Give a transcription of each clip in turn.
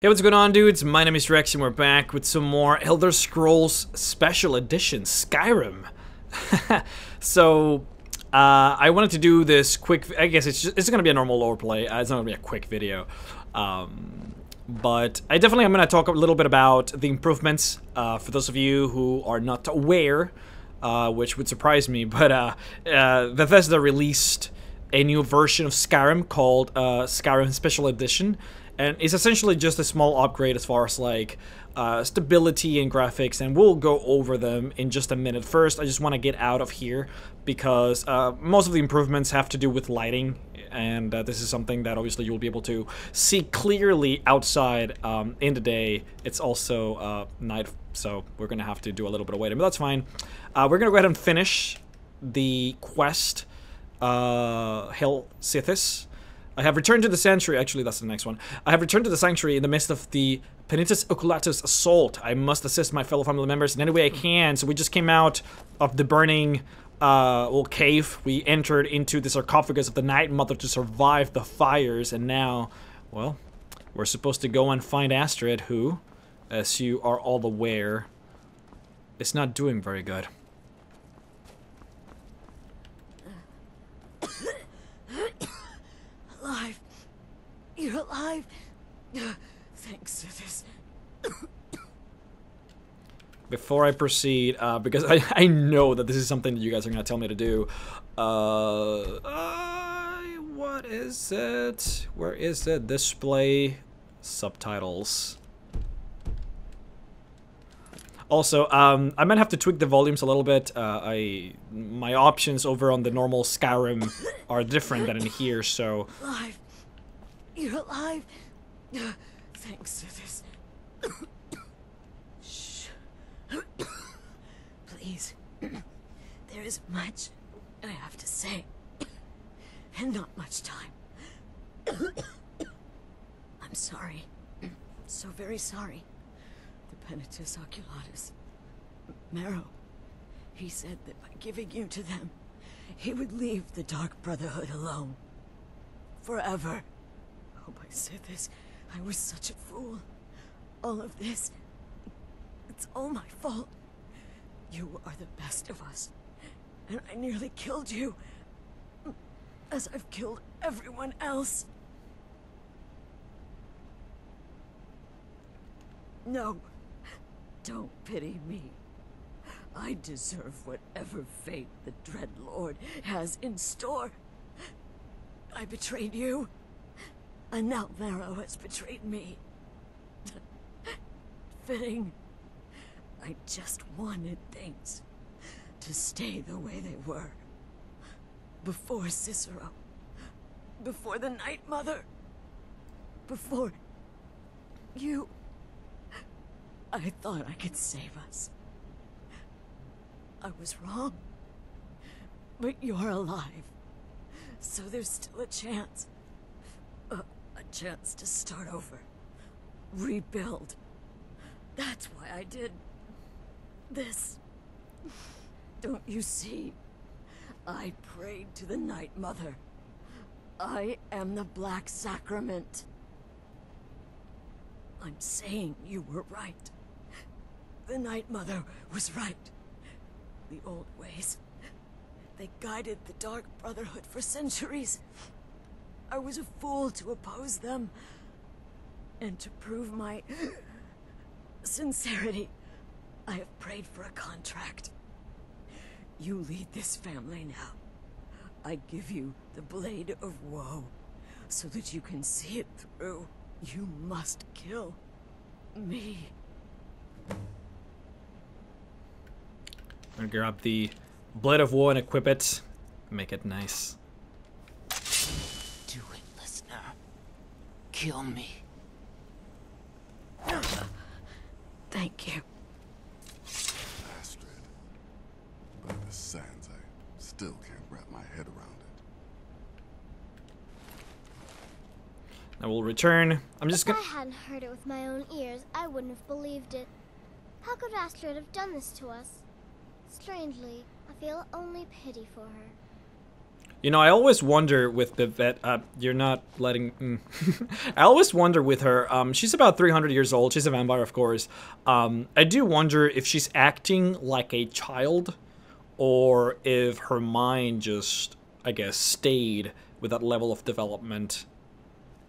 Hey, what's going on, dudes? My name is MrRhexx and we're back with some more Elder Scrolls Special Edition Skyrim. So, I wanted to do this quick. I guess it's going to be a normal lore play. It's not going to be a quick video. But I definitely am going to talk a little bit about the improvements for those of you who are not aware, which would surprise me. But Bethesda released a new version of Skyrim called Skyrim Special Edition. And it's essentially just a small upgrade as far as like stability and graphics, and we'll go over them in just a minute. First, I just want to get out of here because most of the improvements have to do with lighting, and this is something that obviously you'll be able to see clearly outside in the day. It's also night, so we're going to have to do a little bit of waiting, but that's fine. We're going to go ahead and finish the quest, Hell Sithis. I have returned to the Sanctuary. Actually, that's the next one. I have returned to the Sanctuary in the midst of the Penitus Oculatus assault. I must assist my fellow family members in any way I can. So we just came out of the burning cave. We entered into the sarcophagus of the Night Mother to survive the fires. And now, well, we're supposed to go and find Astrid, who, as you are all aware, is not doing very good. Alive. You're alive. Thanks to this. Before I proceed, because I know that this is something that you guys are going to tell me to do. What is it? Where is it? Display subtitles. Also, I might have to tweak the volumes a little bit. My options over on the normal Skyrim are different than in here, so... Alive. You're alive. Thanks to this. Shh. Please. There is much I have to say. And not much time. I'm sorry. So very sorry. The Penitus Oculatus. Marrow. He said that by giving you to them, he would leave the Dark Brotherhood alone. Forever. Oh, I said this. I was such a fool. All of this, it's all my fault. You are the best of us. And I nearly killed you. As I've killed everyone else. No. Don't pity me. I deserve whatever fate the Dread Lord has in store. I betrayed you, and now Marrow has betrayed me. Fitting. I just wanted things to stay the way they were. Before Cicero. Before the Night Mother. Before you. I thought I could save us. I was wrong. But you're alive. So there's still a chance. A chance to start over. Rebuild. That's why I did this. Don't you see? I prayed to the Night Mother. I am the Black Sacrament. I'm saying you were right. The Night Mother was right. The old ways. They guided the Dark Brotherhood for centuries. I was a fool to oppose them. And to prove my sincerity, I have prayed for a contract. You lead this family now. I give you the Blade of Woe, so that you can see it through. You must kill me. I'm gonna grab the Blade of Woe and equip it. Make it nice. Do it, listener. Kill me. Thank you. Astrid. By the sands, I still can't wrap my head around it. I will return. I'm just gonna... If I hadn't heard it with my own ears, I wouldn't have believed it. How could Astrid have done this to us? Strangely, I feel only pity for her. You know, I always wonder with Bivette, you're not letting... I always wonder with her, she's about 300 years old, she's a vampire, of course. I do wonder if she's acting like a child, or if her mind just, I guess, stayed with that level of development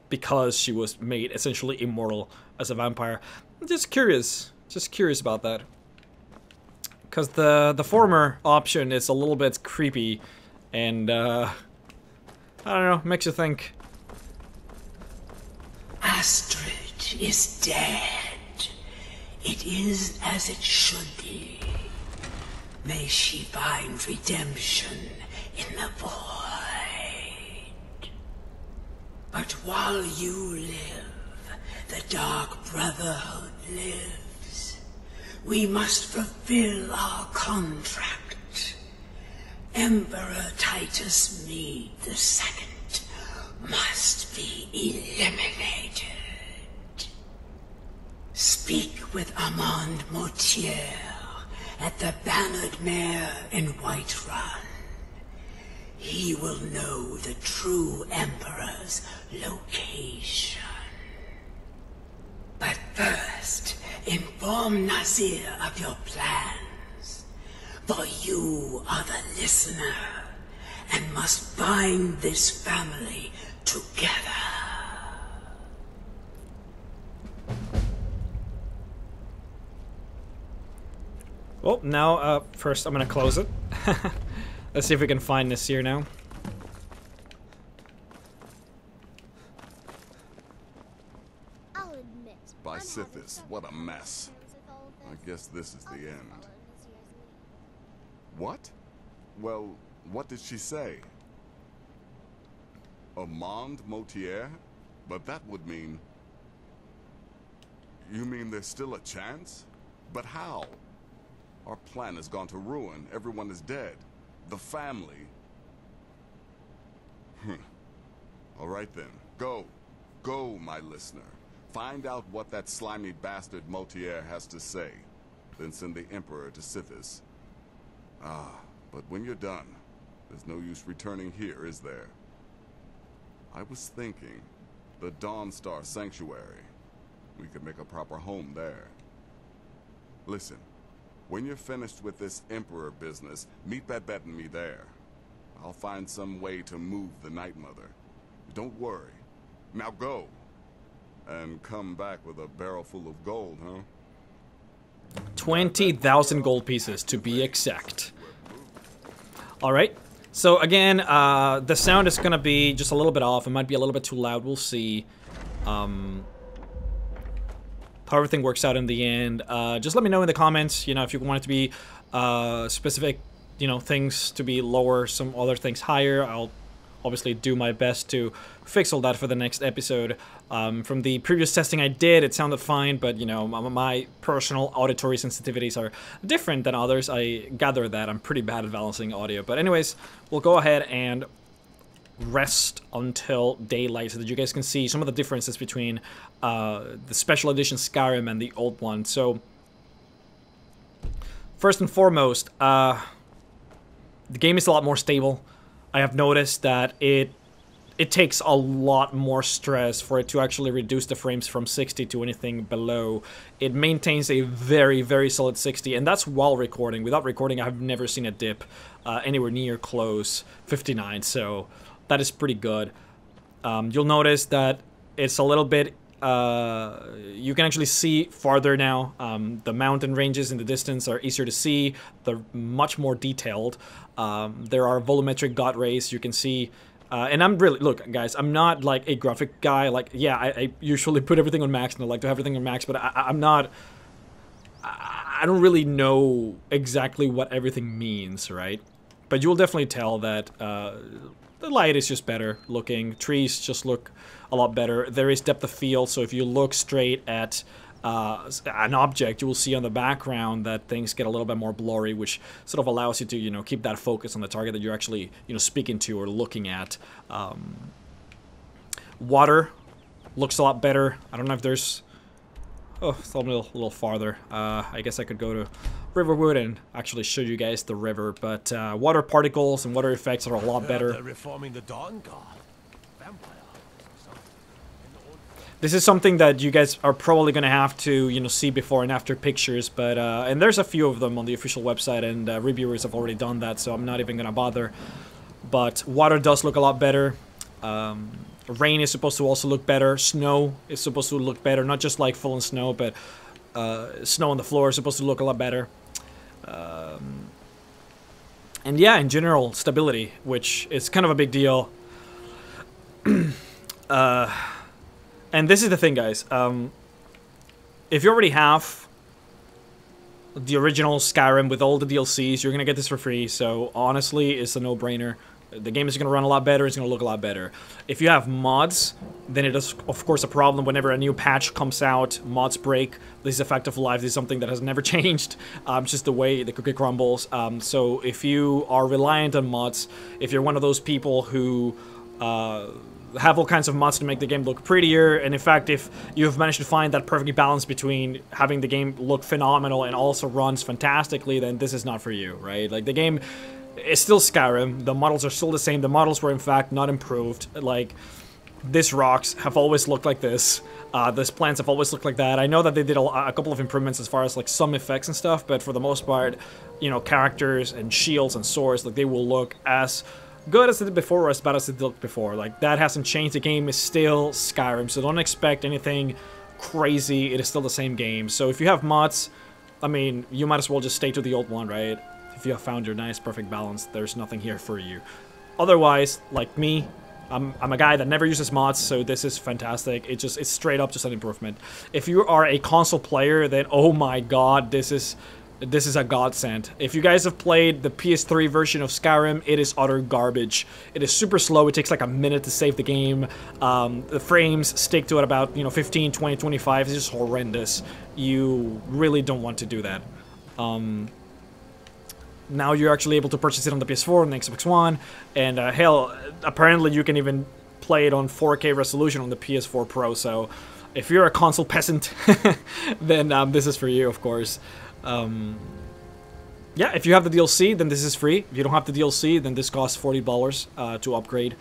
because she was made essentially immortal as a vampire. I'm just curious about that. Because the former option is a little bit creepy, and I don't know, makes you think. Astrid is dead. It is as it should be. May she find redemption in the void. But while you live, the Dark Brotherhood lives. We must fulfill our contract. Emperor Titus Mead II must be eliminated. Speak with Armand Mortier at the Bannered Mare in Whiterun. He will know the true Emperor's location. But first, inform Nazir of your plans. For you are the listener, and must bind this family together. Well, now, first I'm gonna close it. Let's see if we can find this here now. I'll admit. By Sithis, what a mess. I guess this is the end. What? Well, what did she say? Armand Mortier? But that would mean... You mean there's still a chance? But how? Our plan has gone to ruin. Everyone is dead. The family. All right then. Go. Go, my listener. Find out what that slimy bastard Mortier has to say. Then send the Emperor to Sithis. Ah, but when you're done, there's no use returning here, is there? I was thinking, the Dawnstar Sanctuary. We could make a proper home there. Listen, when you're finished with this Emperor business, meet Babette and me there. I'll find some way to move the Night Mother. Don't worry. Now go. And come back with a barrel full of gold, huh? 20,000 gold pieces, to be exact. Alright. So again, the sound is gonna be just a little bit off. It might be a little bit too loud. We'll see. How everything works out in the end. Just let me know in the comments, you know, if you want it to be specific, you know, things to be lower, some other things higher. I'll obviously do my best to fix all that for the next episode. From the previous testing I did, it sounded fine, but, you know, my personal auditory sensitivities are different than others. I gather that I'm pretty bad at balancing audio. But anyways, we'll go ahead and rest until daylight so that you guys can see some of the differences between the special edition Skyrim and the old one. So first and foremost, the game is a lot more stable. I have noticed that it takes a lot more stress for it to actually reduce the frames from 60 to anything below. It maintains a very, very solid 60, and that's while recording. Without recording, I've never seen a dip anywhere near close 59, so that is pretty good. You'll notice that it's a little bit, you can actually see farther now. The mountain ranges in the distance are easier to see. They're much more detailed. There are volumetric dot rays you can see. And I'm really, look guys, I'm not like a graphic guy. Like, yeah, I usually put everything on max and I like to have everything on max, but I'm not, I don't really know exactly what everything means, right? But you'll definitely tell that the light is just better looking. Trees just look a lot better. There is depth of field, so if you look straight at an object, you will see on the background that things get a little bit more blurry, which sort of allows you to, you know, keep that focus on the target that you're actually, you know, speaking to or looking at. Water looks a lot better. I don't know if there's Oh, it's a little farther. I guess I could go to Riverwood and actually show you guys the river, but water particles and water effects are a lot better. They're reforming the Dawn Guard. Vampire. This is something that you guys are probably going to have to, you know, see before and after pictures, but, and there's a few of them on the official website, and reviewers have already done that, so I'm not even going to bother. But water does look a lot better. Rain is supposed to also look better. Snow is supposed to look better, not just like fallen snow, but snow on the floor is supposed to look a lot better. And yeah, in general, stability, which is kind of a big deal. And this is the thing, guys. If you already have the original Skyrim with all the DLCs, you're going to get this for free. So honestly, it's a no-brainer. The game is going to run a lot better. It's going to look a lot better. If you have mods, then it is, of course, a problem whenever a new patch comes out. Mods break. This is a fact of life. This is something that has never changed. Just the way the cookie crumbles. So if you are reliant on mods, if you're one of those people who have all kinds of mods to make the game look prettier, and in fact, if you've managed to find that perfect balance between having the game look phenomenal and also runs fantastically, then this is not for you, right? Like, the game is still Skyrim, the models are still the same, the models were in fact not improved, like, these rocks have always looked like this, these plants have always looked like that. I know that they did a couple of improvements as far as, like, some effects and stuff, but for the most part, you know, characters and shields and swords, like, they will look as good as it did before or as bad as it looked before. Like, that hasn't changed. The game is still Skyrim, so don't expect anything crazy. It is still the same game. So if you have mods, I mean, you might as well just stay to the old one, right? If you have found your nice, perfect balance, there's nothing here for you. Otherwise, like me, I'm a guy that never uses mods, so this is fantastic. It's straight up just an improvement. If you are a console player, then oh my god, this is a godsend. If you guys have played the PS3 version of Skyrim, it is utter garbage. It is super slow. It takes like a minute to save the game. The frames stick to it about, you know, 15, 20, 25. It's just horrendous. You really don't want to do that. Now you're actually able to purchase it on the PS4 and the Xbox One, and hell, apparently you can even play it on 4K resolution on the PS4 Pro, so if you're a console peasant, then this is for you, of course. Yeah, if you have the DLC, then this is free. If you don't have the DLC, then this costs $40 to upgrade.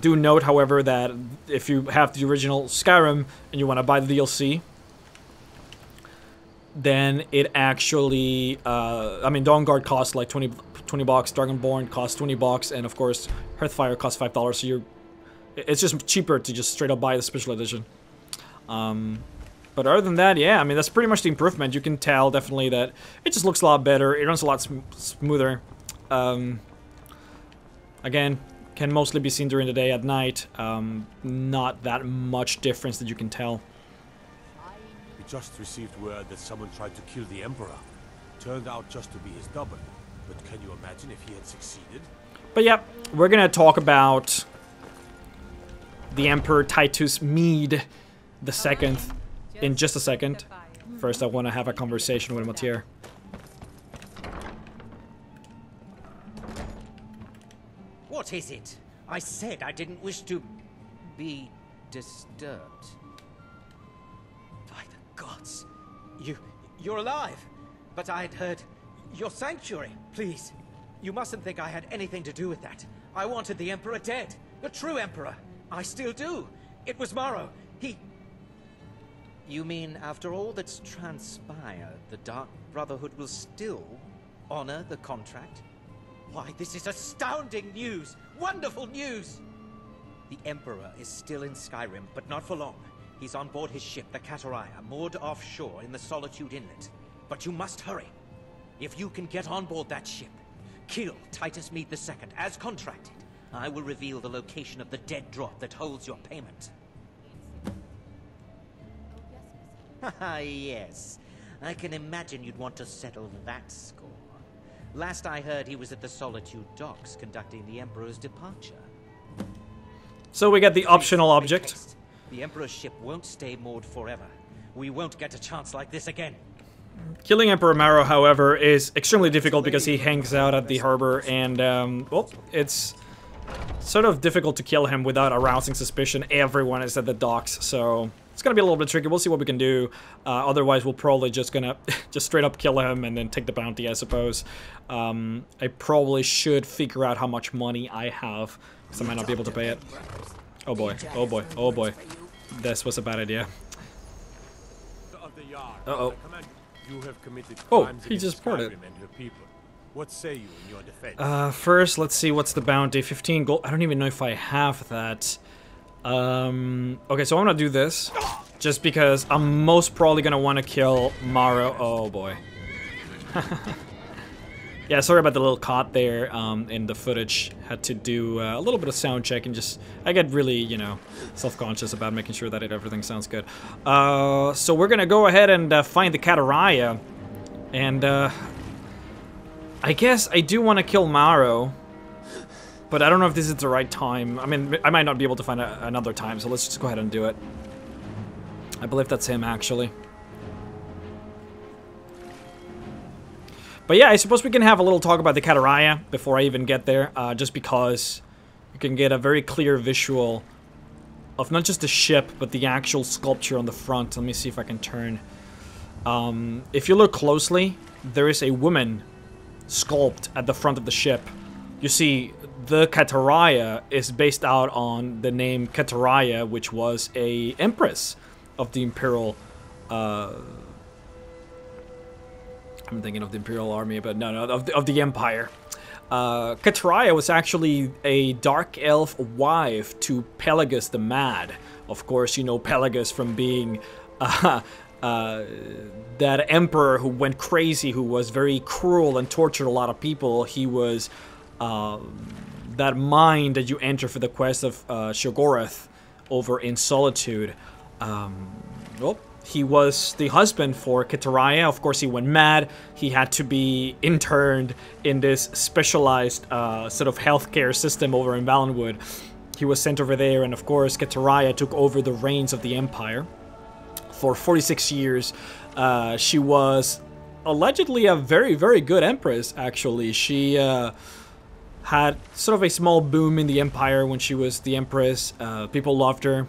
Do note, however, that if you have the original Skyrim and you want to buy the DLC, then it actually, I mean, Dawn Guard costs like 20 bucks, Dragonborn costs 20 bucks, and of course, Hearthfire costs $5, so it's just cheaper to just straight up buy the special edition. But other than that, yeah, I mean, that's pretty much the improvement. You can tell, definitely, that it just looks a lot better. It runs a lot smoother. Again, can mostly be seen during the day. At night, not that much difference that you can tell. We just received word that someone tried to kill the Emperor. Turned out just to be his double. But can you imagine if he had succeeded? But yeah, we're gonna talk about the Emperor Titus Mede II in just a second. First, I want to have a conversation with Matier. What is it? I said I didn't wish to be disturbed. By the gods, you're alive. But I had heard your sanctuary. Please, you mustn't think I had anything to do with that. I wanted the Emperor dead, the true Emperor. I still do. It was Morrow. He... You mean, after all that's transpired, the Dark Brotherhood will still honor the contract? Why, this is astounding news! Wonderful news! The Emperor is still in Skyrim, but not for long. He's on board his ship, the Kataraya, moored offshore in the Solitude Inlet. But you must hurry. If you can get on board that ship, kill Titus Mede II, as contracted, I will reveal the location of the dead drop that holds your payment. Haha, yes. I can imagine you'd want to settle that score. Last I heard, he was at the Solitude docks conducting the Emperor's departure. So we get the optional object. The Emperor's ship won't stay moored forever. We won't get a chance like this again. Killing Emperor Marrow, however, is extremely difficult because he hangs out at the harbor, and, well, it's sort of difficult to kill him without arousing suspicion. Everyone is at the docks, so It's gonna be a little bit tricky. We'll see what we can do. Otherwise, we'll probably just gonna just straight up kill him and then take the bounty, I suppose. I probably should figure out how much money I have, because I might not be able to pay it. Oh boy, oh boy, oh boy. This was a bad idea. Uh-oh. You have committed Oh, crimes he just against poured it. Skyrim and her people. What say you in your defense? First, let's see, what's the bounty? 15 gold. I don't even know if I have that. Okay, so I'm gonna do this. Just because I'm most probably gonna want to kill Maro. Oh boy. Yeah, sorry about the little cut there in the footage. Had to do a little bit of sound check and just... I get really, you know, self-conscious about making sure that everything sounds good. So we're gonna go ahead and find the Kataraya. And, I guess I do want to kill Maro. But I don't know if this is the right time. I mean, I might not be able to find another time, so let's just go ahead and do it. I believe that's him, actually. But yeah, I suppose we can have a little talk about the Kataraya before I even get there, just because you can get a very clear visual of not just the ship, but the actual sculpture on the front. Let me see if I can turn. If you look closely, there is a woman sculpted at the front of the ship. You see, the Kataraya is based out on the name Kataraya, which was a empress of the Imperial... I'm thinking of the Imperial Army, but no, of the Empire. Kataraya was actually a dark elf wife to Pelagus the Mad. Of course, you know Pelagus from being that emperor who went crazy, who was very cruel and tortured a lot of people. He was that mind that you enter for the quest of Shoggorath over in Solitude. Well, he was the husband for Kataraya. Of course, he went mad. He had to be interned in this specialized sort of healthcare system over in Valenwood. He was sent over there, and of course, Kataraya took over the reins of the Empire. For 46 years, she was allegedly a very, very good empress, actually. She had sort of a small boom in the Empire when she was the empress. People loved her.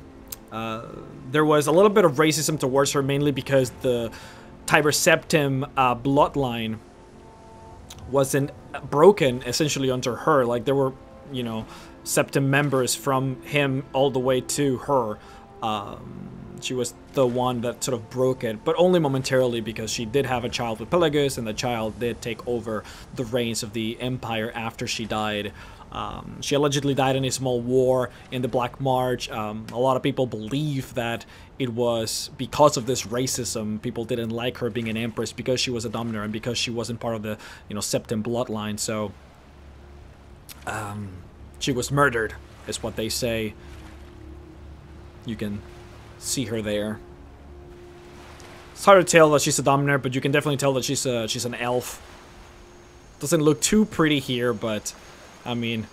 There was a little bit of racism towards her, mainly because the Tiber Septim bloodline wasn't broken, essentially, under her. Like, there were, you know, Septim members from him all the way to her. She was the one that sort of broke it, but only momentarily, because she did have a child with Pelagus, and the child did take over the reins of the Empire after she died. She allegedly died in a small war in the Black March. A lot of people believe that it was because of this racism. People didn't like her being an empress because she was a Dominator and because she wasn't part of the, you know, Septim bloodline. So, she was murdered, is what they say. You can see her there. It's hard to tell that she's a Dominator, but you can definitely tell that she's an elf. Doesn't look too pretty here, but... I mean,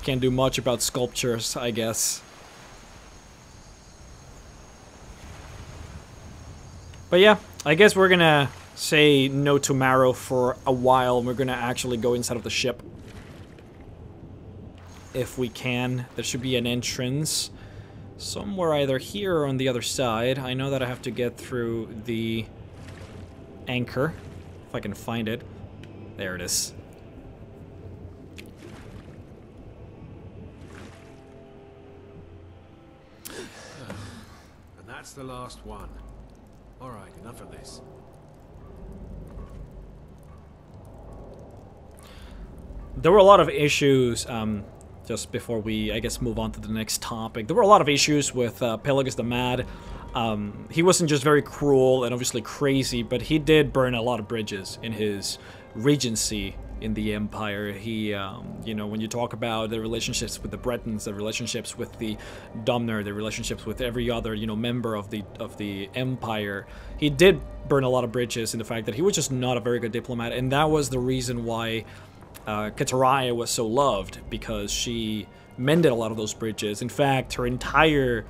can't do much about sculptures, I guess. But yeah, I guess we're gonna say no to Maro for a while. We're gonna actually go inside of the ship. If we can. There should be an entrance somewhere either here or on the other side. I know that I have to get through the anchor, if I can find it. There it is. And that's the last one. All right, enough of this. There were a lot of issues, just before we, I guess, move on to the next topic. There were a lot of issues with Pelagus the Mad. He wasn't just very cruel and obviously crazy, but he did burn a lot of bridges in his regency in the Empire. He, you know, when you talk about the relationships with the Bretons, the relationships with the Domner, the relationships with every other, you know, member of the Empire, he did burn a lot of bridges in the fact that he was just not a very good diplomat, and that was the reason why Kataraya was so loved, because she mended a lot of those bridges. In fact, her entire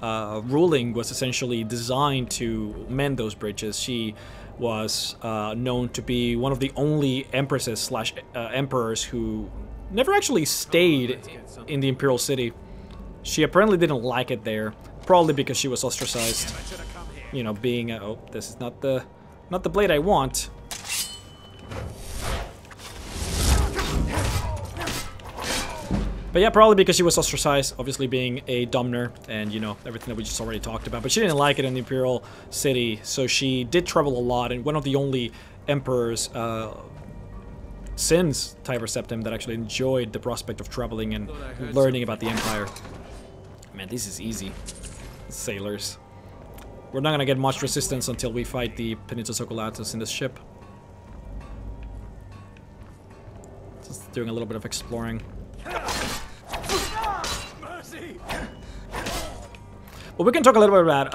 ruling was essentially designed to mend those bridges. She was known to be one of the only empresses slash emperors who never actually stayed in the Imperial City. She apparently didn't like it there, probably because she was ostracized. You know, being oh, this is not the blade I want. But yeah, probably because she was ostracized, obviously being a Domner, and you know, everything that we just already talked about. But she didn't like it in the Imperial City, so she did travel a lot, and one of the only emperors since Tiber Septim that actually enjoyed the prospect of traveling and learning about the Empire. Man, this is easy. Sailors. We're not gonna get much resistance until we fight the Penitus Oculatus in this ship. Just doing a little bit of exploring. Well, we can talk a little bit about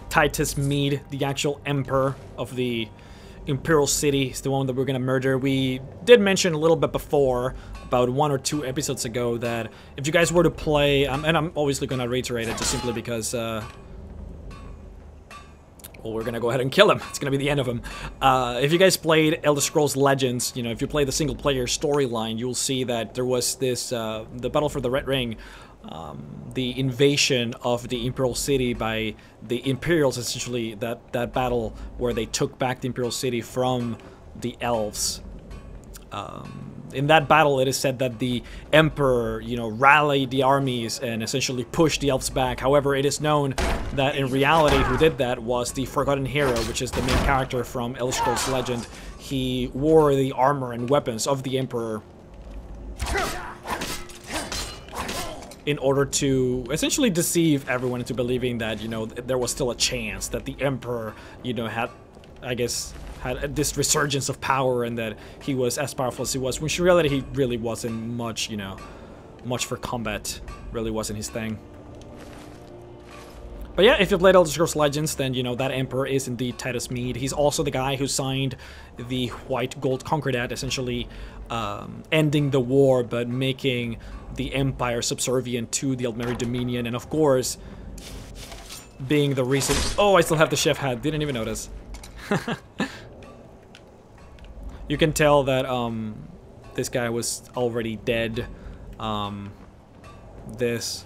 Titus Mede, the actual emperor of the Imperial City. He's the one that we're gonna murder. We did mention a little bit before, about 1 or 2 episodes ago, that if you guys were to play, and I'm obviously gonna reiterate it just simply because, well, we're gonna go ahead and kill him. It's gonna be the end of him. If you guys played Elder Scrolls Legends, you know, if you play the single-player storyline, you'll see that there was this, the Battle for the Red Ring, the invasion of the Imperial City by the Imperials, essentially, that battle where they took back the Imperial City from the Elves. In that battle, it is said that the Emperor, you know, rallied the armies and essentially pushed the Elves back. However, it is known that in reality, who did that was the Forgotten Hero, which is the main character from Elder Scrolls Legend. He wore the armor and weapons of the Emperor in order to essentially deceive everyone into believing that, you know, there was still a chance that the Emperor, you know, had, I guess, had this resurgence of power and that he was as powerful as he was, when in reality he really wasn't much, you know, much for combat. Really wasn't his thing. But yeah, if you played Elder Scrolls Legends, then, you know, that Emperor is indeed Titus Mede. He's also the guy who signed the White Gold Concordat, essentially ending the war, but making the Empire subservient to the Altmeri Dominion, and of course, being the reason... Oh, I still have the chef hat. Didn't even notice. You can tell that this guy was already dead. This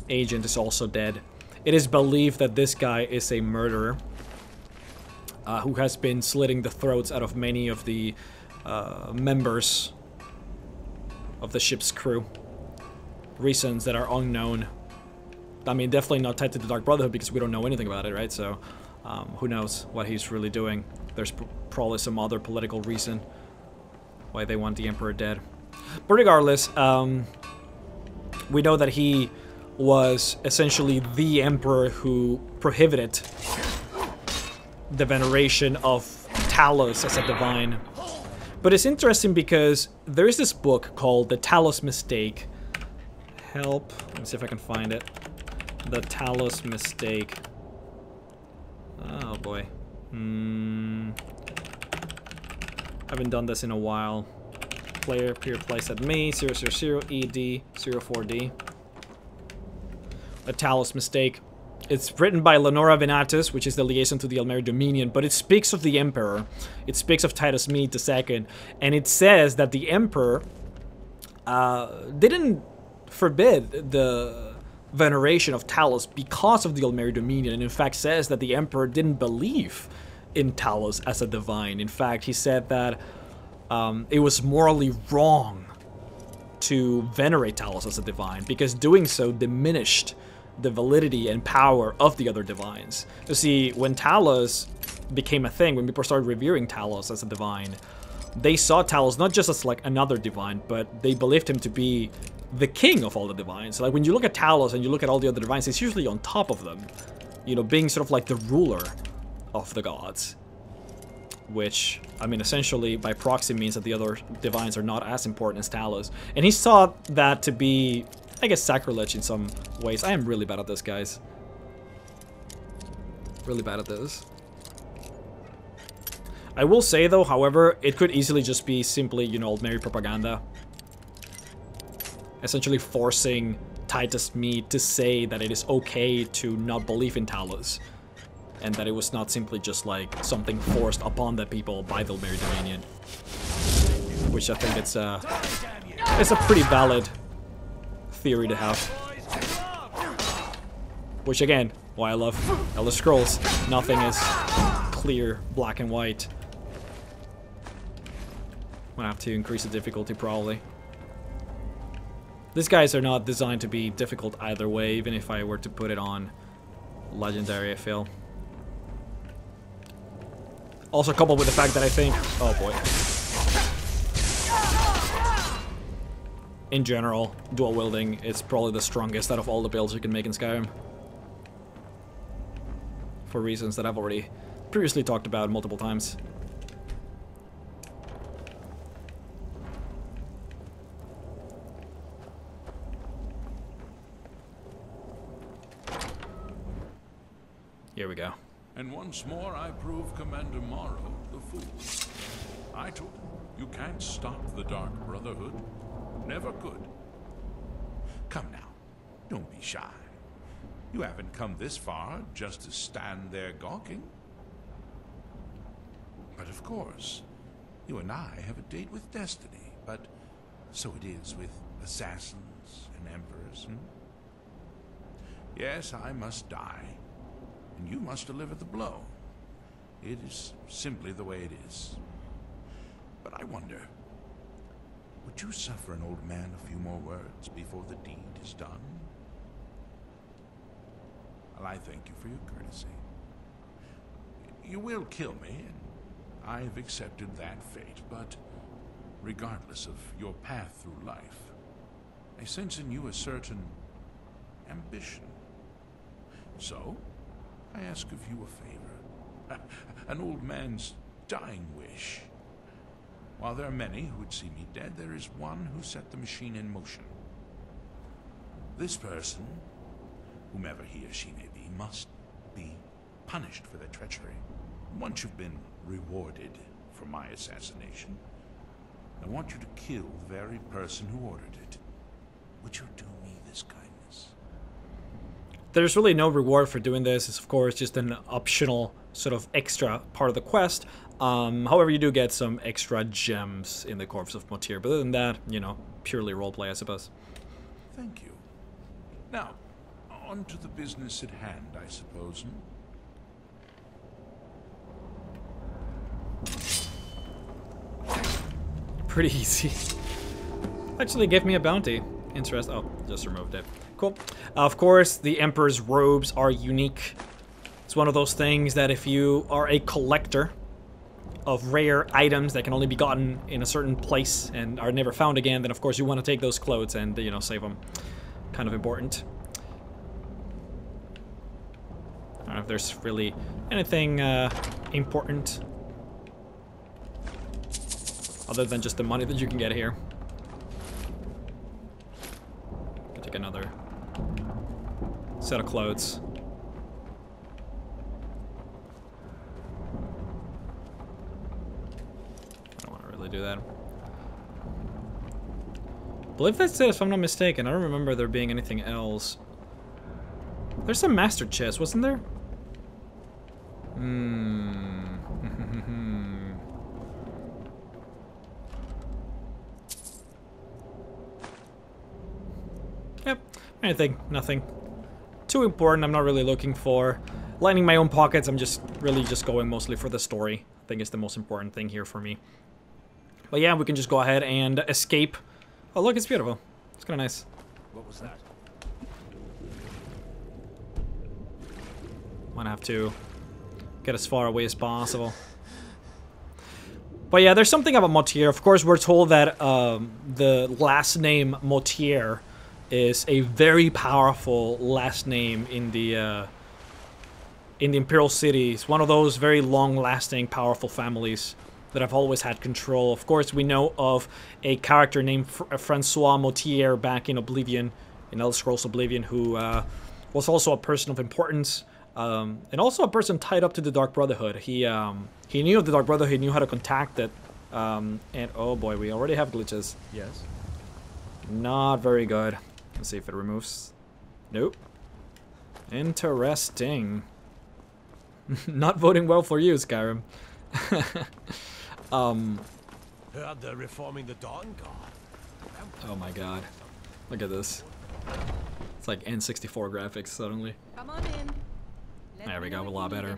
agent is also dead. It is believed that this guy is a murderer who has been slitting the throats out of many of the members of the ship's crew. Reasons that are unknown. I mean, definitely not tied to the Dark Brotherhood because we don't know anything about it, right? So, who knows what he's really doing. There's probably some other political reason why they want the Emperor dead. But regardless, we know that he was essentially the Emperor who prohibited the veneration of Talos as a divine. But it's interesting because there is this book called The Talos Mistake. Help. Let me see if I can find it. The Talos Mistake. Oh boy. Haven't done this in a while. Player peer place at me 000 ED 04D. The Talos Mistake. It's written by Lenora Venatus, which is the liaison to the Altmeri Dominion, but it speaks of the Emperor. It speaks of Titus Mede II, and it says that the Emperor didn't forbid the veneration of Talos because of the Altmeri Dominion, and in fact says that the Emperor didn't believe in Talos as a divine. In fact, he said that it was morally wrong to venerate Talos as a divine, because doing so diminished the validity and power of the other divines. You see, when Talos became a thing, when people started revering Talos as a divine, they saw Talos not just as like another divine, but they believed him to be the king of all the divines. Like when you look at Talos and you look at all the other divines, he's usually on top of them, you know, being sort of like the ruler of the gods. Which, I mean, essentially by proxy means that the other divines are not as important as Talos. And he saw that to be, I guess, sacrilege in some ways. I am really bad at this, guys. Really bad at this. I will say, though, however, it could easily just be simply, you know, Altmeri propaganda. Essentially forcing Titus Mede to say that it is okay to not believe in Talos. And that it was not simply just, like, something forced upon the people by the Altmeri Dominion. Which I think it's a pretty valid theory to have. Which again, why I love Elder Scrolls. Nothing is clear, black and white. I'm gonna have to increase the difficulty probably. These guys are not designed to be difficult either way, even if I were to put it on Legendary, I feel. Also coupled with the fact that I think, oh boy. In general, dual wielding is probably the strongest out of all the builds you can make in Skyrim. For reasons that I've already previously talked about multiple times. Here we go. And once more I prove Commander Morrow the fool. I told you can't stop the Dark Brotherhood. Never could. Come now, don't be shy. You haven't come this far just to stand there gawking. But of course, you and I have a date with destiny, but so it is with assassins and emperors. Yes, I must die, and you must deliver the blow. It is simply the way it is. But I wonder, would you suffer an old man a few more words before the deed is done? Well, I thank you for your courtesy. You will kill me, and I have accepted that fate, but regardless of your path through life, I sense in you a certain ambition. So, I ask of you a favor. An old man's dying wish. While there are many who would see me dead, there is one who set the machine in motion. This person, whomever he or she may be, must be punished for their treachery. Once you've been rewarded for my assassination, I want you to kill the very person who ordered it. Would you do me this kindness? There's really no reward for doing this. It's of course just an optional sort of extra part of the quest. However, you do get some extra gems in the Corpse of Motir, but other than that, you know, purely roleplay, I suppose. Thank you. Now, on to the business at hand, I suppose. Pretty easy. Actually gave me a bounty. Interest. Oh, just removed it. Cool. Of course, the Emperor's robes are unique. It's one of those things that if you are a collector of rare items that can only be gotten in a certain place and are never found again, then of course you want to take those clothes and, you know, save them. Kind of important. I don't know if there's really anything important other than just the money that you can get here. I'll take another set of clothes. Do that. I believe that's it, if I'm not mistaken. I don't remember there being anything else. There's some master chest, wasn't there? Yep. Anything. Nothing too important. I'm not really looking for lining my own pockets. I'm just really just going mostly for the story. I think it's the most important thing here for me. But yeah, we can just go ahead and escape. Oh, look, it's beautiful. It's kind of nice. What was that? Might have to get as far away as possible. But yeah, there's something about Motir. Of course, we're told that the last name Motir is a very powerful last name in the Imperial City. It's one of those very long-lasting, powerful families that I've always had control. Of course, we know of a character named Francois Motir back in Oblivion, in Elder Scrolls Oblivion, who was also a person of importance, and also a person tied up to the Dark Brotherhood. He knew of the Dark Brotherhood, he knew how to contact it, and oh boy, we already have glitches. Yes. Not very good. Let's see if it removes. Nope. Interesting. Not voting well for you, Skyrim. Heard they're reforming the Dawn Guard. Oh my god. Look at this. It's like N64 graphics suddenly. Come on in. There we go, a lot better.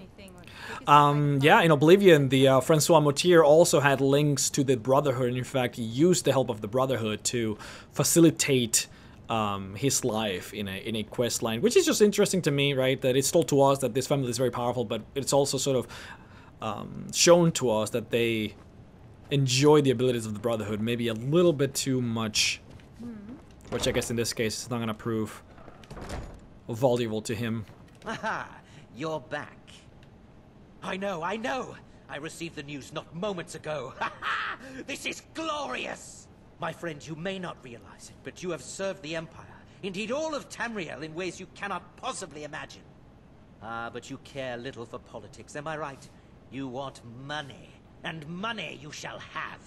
Yeah, in Oblivion, the Francois Moutier also had links to the Brotherhood, and in fact, he used the help of the Brotherhood to facilitate his life in a quest line, which is just interesting to me, right? That it's told to us that this family is very powerful, but it's also sort of shown to us that they enjoy the abilities of the Brotherhood, maybe a little bit too much, which I guess in this case is not going to prove valuable to him. Aha! You're back. I know, I know! I received the news not moments ago. Ha ha! This is glorious! My friend, you may not realize it, but you have served the Empire, indeed all of Tamriel, in ways you cannot possibly imagine. Ah, but you care little for politics, am I right? You want money, and money you shall have.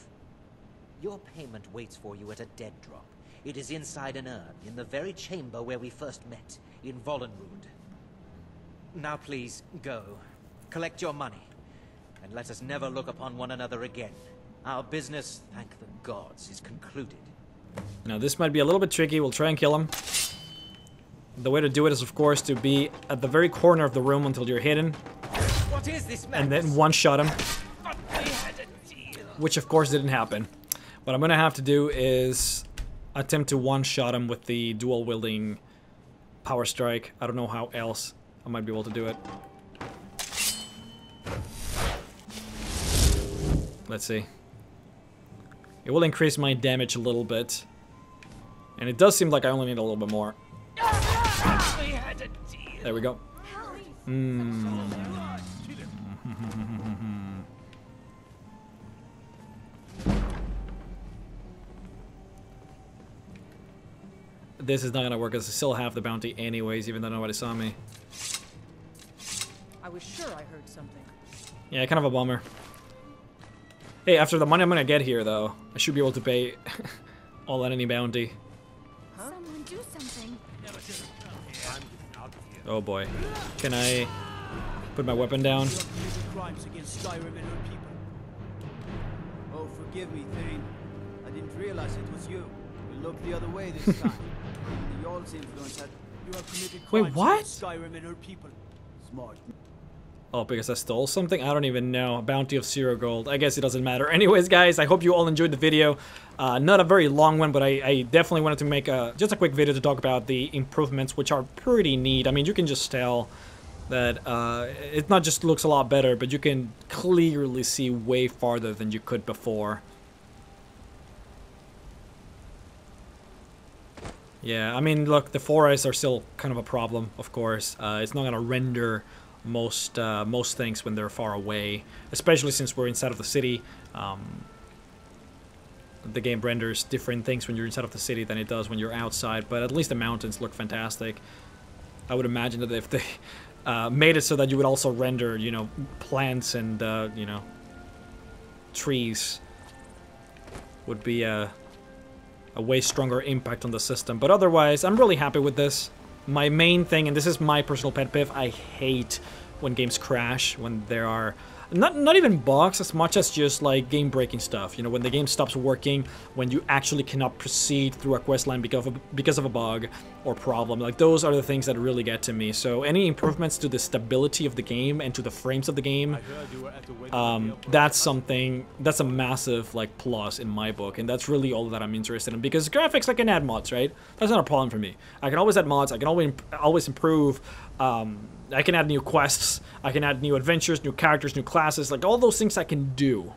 Your payment waits for you at a dead drop. It is inside an urn, in the very chamber where we first met, in Vollenrud. Now please, go. Collect your money, and let us never look upon one another again. Our business, thank the gods, is concluded. Now this might be a little bit tricky. We'll try and kill him. The way to do it is, of course, to be at the very corner of the room until you're hidden. What is this madness? And then one-shot him. Which, of course, didn't happen. What I'm going to have to do is attempt to one-shot him with the dual-wielding power strike. I don't know how else I might be able to do it. Let's see. It will increase my damage a little bit. And it does seem like I only need a little bit more. There we go. This is not gonna work, as I still have the bounty anyways, even though nobody saw me. I was sure I heard something. Yeah, kind of a bummer. Hey, after the money I'm gonna get here, though, I should be able to pay all on any bounty. Someone do something. Oh boy. Can I put my weapon down? Crimes against Skyrim and her people. Oh, forgive me, Thane. I didn't realize it was you. We looked the other way this time. The Jarl's influence had you have committed crimes Wait, what? against Skyrim and her people. Smart. Oh, because I stole something? I don't even know. A bounty of 0 gold. I guess it doesn't matter. Anyways, guys, I hope you all enjoyed the video. Not a very long one, but I definitely wanted to make just a quick video to talk about the improvements, which are pretty neat. I mean, you can just tell that it not just looks a lot better, but you can clearly see way farther than you could before. Yeah, I mean, look, the forests are still kind of a problem, of course. It's not going to render most things when they're far away, especially since we're inside of the city. The game renders different things when you're inside of the city than it does when you're outside, but at least the mountains look fantastic. I would imagine that if they made it so that you would also render, you know, plants and, you know, trees, would be a way stronger impact on the system. But otherwise, I'm really happy with this. My main thing, and this is my personal pet peeve, I hate when games crash, when there are not even bugs as much as just like game-breaking stuff. You know, when the game stops working, when you actually cannot proceed through a quest line because of a bug or problem. Like, those are the things that really get to me. So any improvements to the stability of the game and to the frames of the game, that's a massive like plus in my book, and that's really all that I'm interested in. Because graphics, I can add mods, right? That's not a problem for me. I can always add mods. I can always improve. I can add new quests, I can add new adventures, new characters, new classes, like all those things I can do.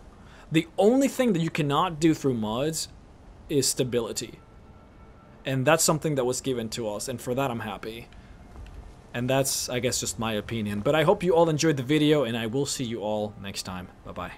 The only thing that you cannot do through mods is stability. And that's something that was given to us, and for that I'm happy. And that's, I guess, just my opinion. But I hope you all enjoyed the video, and I will see you all next time. Bye-bye.